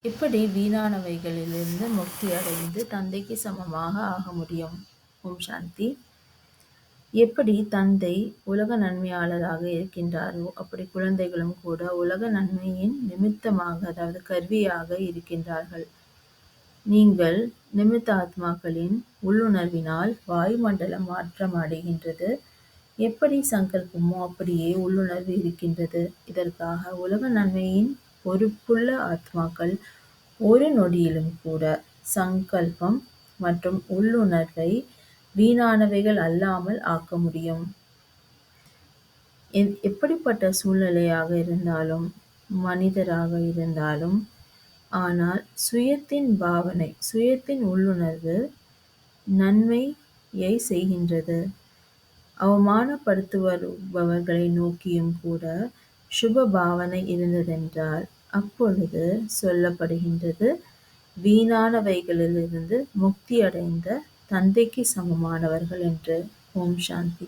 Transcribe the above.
எப்படி வீணானவைகளிலிருந்து முக்தி அடைந்து தந்தைக்கு சமமாக ஆக முடியும்? ஓம் சாந்தி. எப்படி தந்தை உலக நன்மையாளராக இருக்கின்றாரோ, அப்படி குழந்தைகளும் கூட உலக நன்மையின் நிமித்தமாக, அதாவது கருவியாக இருக்கின்றார்கள். நீங்கள் நிமித்த ஆத்மாக்களின் உள்ளுணர்வினால் வாயுமண்டலம் மாற்றம் அடைகின்றது. எப்படி சங்கல்பமோ அப்படியே உள்ளுணர்வு இருக்கின்றது. இதற்காக உலக நன்மையின் பொறுப்புள்ள ஆத்மாக்கள் ஒரு நொடியிலும் கூட சங்கல்பம் மற்றும் உள்ளுணர்வை வீணானவைகள் அல்லாமல் ஆக்க முடியும். எப்படிப்பட்ட சூழ்நிலையாக இருந்தாலும், மனிதராக இருந்தாலும், ஆனால் சுயத்தின் பாவனை, சுயத்தின் உள்ளுணர்வு நன்மையை செய்கின்றது. அவமானப்படுத்துபவர்களை நோக்கியும் கூட சுப பாவனை இருந்ததென்றால் அப்பொழுது சொல்லப்படுகின்றது, வீணானவைகளிலிருந்து முக்தி அடைந்த தந்தைக்கு சமமானவர்கள் என்று. ஓம் சாந்தி.